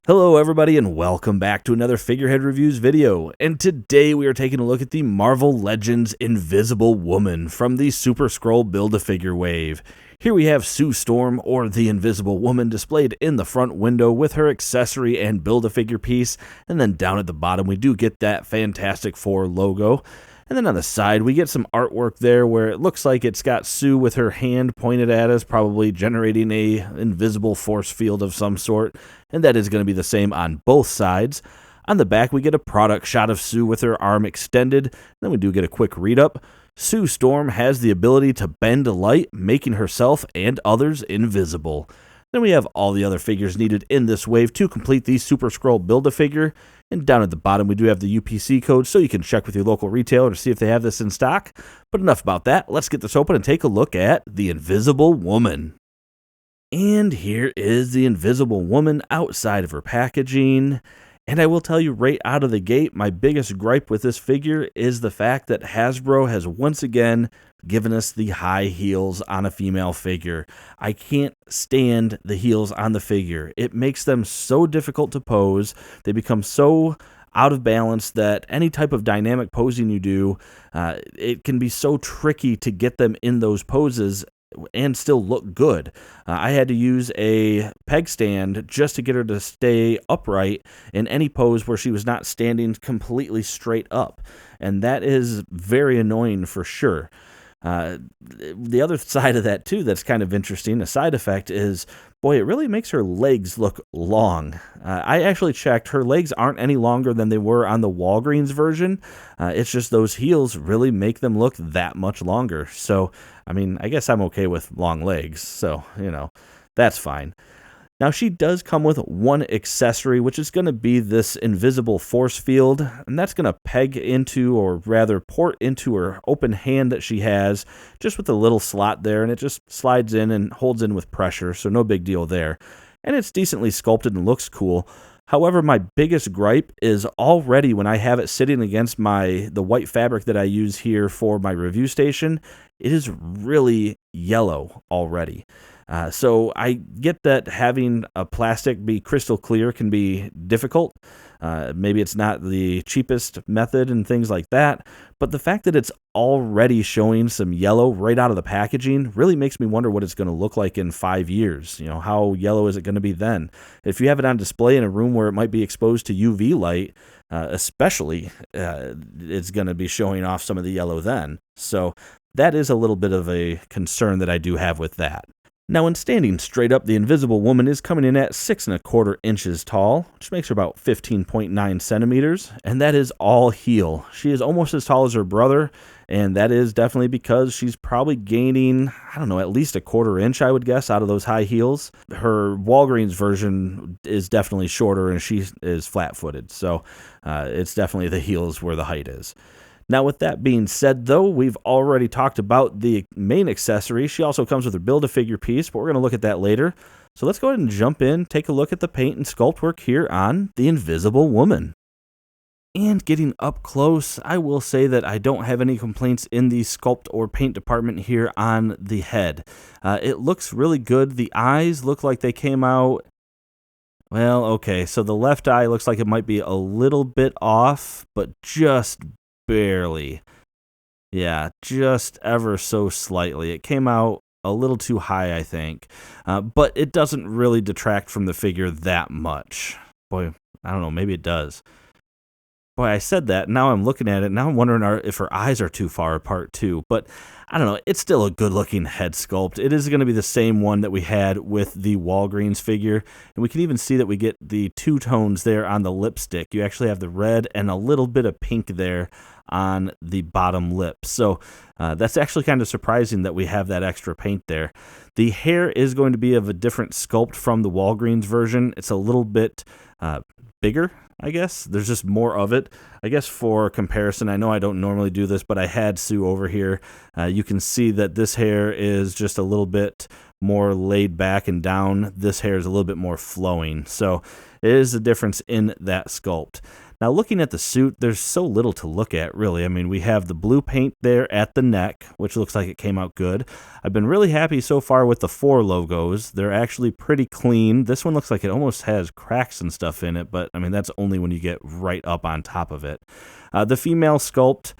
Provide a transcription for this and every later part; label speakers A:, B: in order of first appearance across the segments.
A: Hello everybody and welcome back to another Figurehead Reviews video, and today we are taking a look at the Marvel Legends Invisible Woman from the Super Skrull Build-A-Figure wave. Here we have Sue Storm, or the Invisible Woman, displayed in the front window with her accessory and Build-A-Figure piece, and then down at the bottom we do get that Fantastic Four logo. And then on the side, we get some artwork there where it looks like it's got Sue with her hand pointed at us, probably generating a invisible force field of some sort, and that is going to be the same on both sides. On the back, we get a product shot of Sue with her arm extended, then we do get a quick read-up. Sue Storm has the ability to bend light, making herself and others invisible. Then we have all the other figures needed in this wave to complete the Super Skrull Build-A-Figure. And down at the bottom, we do have the UPC code, so you can check with your local retailer to see if they have this in stock. But enough about that. Let's get this open and take a look at the Invisible Woman. And here is the Invisible Woman outside of her packaging. And I will tell you right out of the gate, my biggest gripe with this figure is the fact that Hasbro has once again given us the high heels on a female figure. I can't stand the heels on the figure. It makes them so difficult to pose. They become so out of balance that any type of dynamic posing you do, it can be so tricky to get them in those poses and still look good. I had to use a peg stand just to get her to stay upright in any pose where she was not standing completely straight up, and that is very annoying for sure. The other side of that too that's kind of interesting, a side effect, is boy, it really makes her legs look long. I actually checked, her legs aren't any longer than they were on the Walgreens version. It's just those heels really make them look that much longer. So, I mean, I guess I'm okay with long legs, so, that's fine. Now, she does come with one accessory, which is going to be this invisible force field, and that's going to peg into, or rather port into, her open hand that she has, just with a little slot there, and it just slides in and holds in with pressure, so no big deal there. And it's decently sculpted and looks cool. However, my biggest gripe is already when I have it sitting against the white fabric that I use here for my review station, it is really yellow already. So I get that having a plastic be crystal clear can be difficult. Maybe it's not the cheapest method and things like that, but the fact that it's already showing some yellow right out of the packaging really makes me wonder what it's going to look like in 5 years. How yellow is it going to be then? If you have it on display in a room where it might be exposed to UV light, especially, it's going to be showing off some of the yellow then. So that is a little bit of a concern that I do have with that. Now, when standing straight up, the Invisible Woman is coming in at 6 1/4 inches tall, which makes her about 15.9 centimeters, and that is all heel. She is almost as tall as her brother, and that is definitely because she's probably gaining, at least 1/4 inch, I would guess, out of those high heels. Her Walgreens version is definitely shorter, and she is flat-footed, so it's definitely the heels where the height is. Now, with that being said, though, we've already talked about the main accessory. She also comes with her Build-A-Figure piece, but we're going to look at that later. So let's go ahead and jump in, take a look at the paint and sculpt work here on the Invisible Woman. And getting up close, I will say that I don't have any complaints in the sculpt or paint department here on the head. It looks really good. The eyes look like they came out... Well, okay, so the left eye looks like it might be a little bit off, but just barely. Yeah, just ever so slightly. It came out a little too high, I think. But it doesn't really detract from the figure that much. Boy, I don't know, maybe it does. Boy, I said that, now I'm looking at it, now I'm wondering if her eyes are too far apart too, but I don't know, it's still a good-looking head sculpt. It is going to be the same one that we had with the Walgreens figure, and we can even see that we get the two tones there on the lipstick. You actually have the red and a little bit of pink there on the bottom lip, so that's actually kind of surprising that we have that extra paint there. The hair is going to be of a different sculpt from the Walgreens version. It's a little bit bigger, I guess. There's just more of it. I guess for comparison, I know I don't normally do this, but I had Sue over here. You can see that this hair is just a little bit more laid back and down. This hair is a little bit more flowing. So it is a difference in that sculpt. Now, looking at the suit, there's so little to look at, really. I mean, we have the blue paint there at the neck, which looks like it came out good. I've been really happy so far with the 4 logos. They're actually pretty clean. This one looks like it almost has cracks and stuff in it, but I mean, that's only when you get right up on top of it. The female sculpt,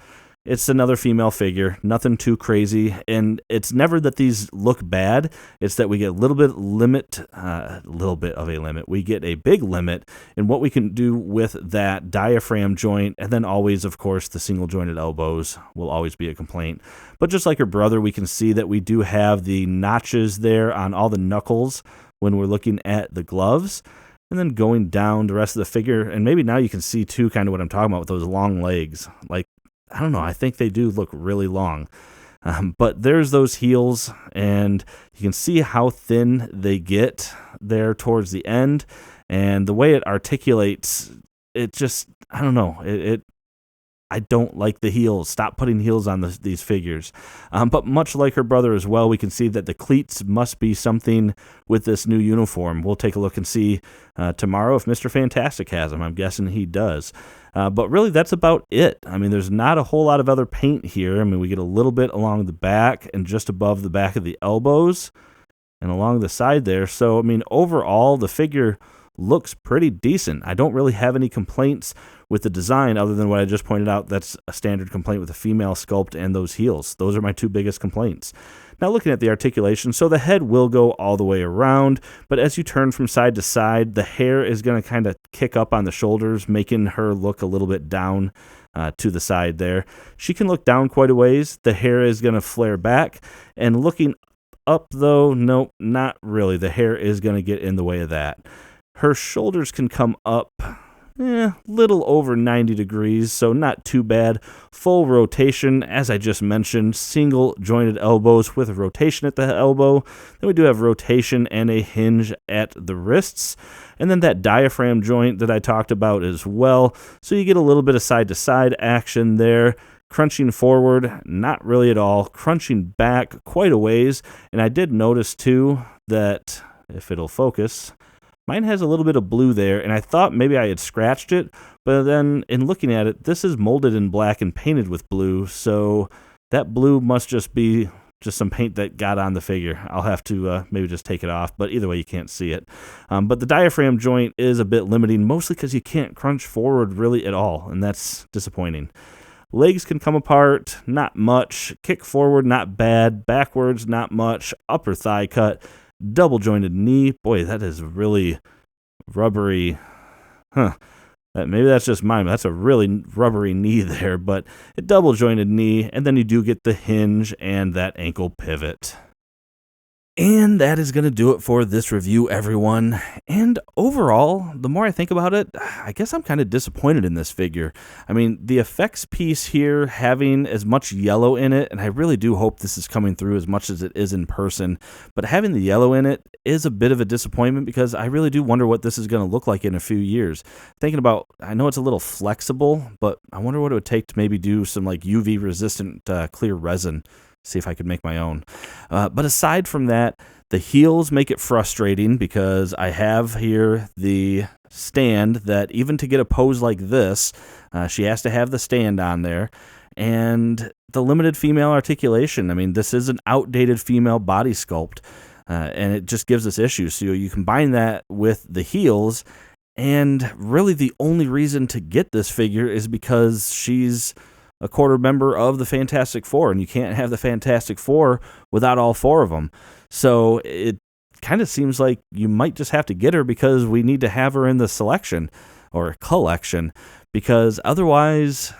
A: it's another female figure, nothing too crazy, and it's never that these look bad, it's that we get a little bit of a limit. We get a big limit in what we can do with that diaphragm joint, and then always, of course, the single jointed elbows will always be a complaint. But just like her brother, we can see that we do have the notches there on all the knuckles when we're looking at the gloves. And then going down the rest of the figure, and maybe now you can see too kind of what I'm talking about with those long legs. Like, I don't know, I think they do look really long. But there's those heels, and you can see how thin they get there towards the end. And the way it articulates, it just, I don't know, I don't like the heels. Stop putting heels on these figures. But much like her brother as well, we can see that the cleats must be something with this new uniform. We'll take a look and see tomorrow if Mr. Fantastic has them. I'm guessing he does. But really, that's about it. I mean, there's not a whole lot of other paint here. I mean, we get a little bit along the back and just above the back of the elbows and along the side there. So, I mean, overall, the figure looks pretty decent. I don't really have any complaints with the design other than what I just pointed out. That's a standard complaint with the female sculpt and those heels. Those are my 2 biggest complaints. Now, looking at the articulation, so the head will go all the way around, but as you turn from side to side, the hair is going to kind of kick up on the shoulders, making her look a little bit down to the side there. She can look down quite a ways. The hair is going to flare back, and looking up, though, nope, not really. The hair is going to get in the way of that. Her shoulders can come up little over 90 degrees, so not too bad. Full rotation, as I just mentioned, single jointed elbows with a rotation at the elbow. Then we do have rotation and a hinge at the wrists. And then that diaphragm joint that I talked about as well. So you get a little bit of side-to-side action there. Crunching forward, not really at all. Crunching back quite a ways. And I did notice, too, that if it'll focus, mine has a little bit of blue there, and I thought maybe I had scratched it, but then in looking at it, this is molded in black and painted with blue, so that blue must just be just some paint that got on the figure. I'll have to maybe just take it off, but either way, you can't see it. But the diaphragm joint is a bit limiting, mostly because you can't crunch forward really at all, and that's disappointing. Legs can come apart, not much. Kick forward, not bad. Backwards, not much. Upper thigh cut. Double jointed knee. Boy, that is really rubbery. Maybe that's just mine. That's a really rubbery knee there, but a double jointed knee, and then you do get the hinge and that ankle pivot. And that is going to do it for this review, everyone. And overall, the more I think about it, I guess I'm kind of disappointed in this figure. I mean, the effects piece here having as much yellow in it, and I really do hope this is coming through as much as it is in person, but having the yellow in it is a bit of a disappointment because I really do wonder what this is going to look like in a few years. Thinking about, I know it's a little flexible, but I wonder what it would take to maybe do some like UV resistant clear resin. See if I could make my own. But aside from that, the heels make it frustrating because I have here the stand that even to get a pose like this, she has to have the stand on there. And the limited female articulation. I mean, this is an outdated female body sculpt, and it just gives us issues. So you combine that with the heels, and really the only reason to get this figure is because she's a quarter member of the Fantastic Four, and you can't have the Fantastic Four without all 4 of them. So it kind of seems like you might just have to get her because we need to have her in the selection or collection, because otherwise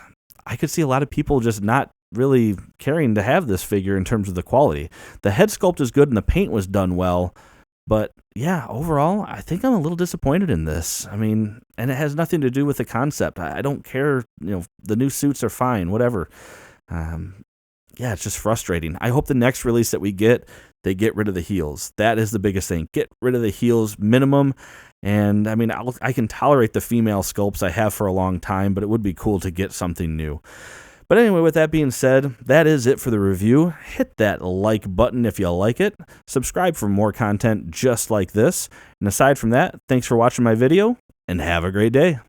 A: I could see a lot of people just not really caring to have this figure in terms of the quality. The head sculpt is good and the paint was done well, but yeah, overall, I think I'm a little disappointed in this. I mean, and it has nothing to do with the concept. I don't care. The new suits are fine, whatever. Yeah, it's just frustrating. I hope the next release that we get, they get rid of the heels. That is the biggest thing. Get rid of the heels minimum. And I mean, I can tolerate the female sculpts I have for a long time, but it would be cool to get something new. But anyway, with that being said, that is it for the review. Hit that like button if you like it. Subscribe for more content just like this. And aside from that, thanks for watching my video, and have a great day.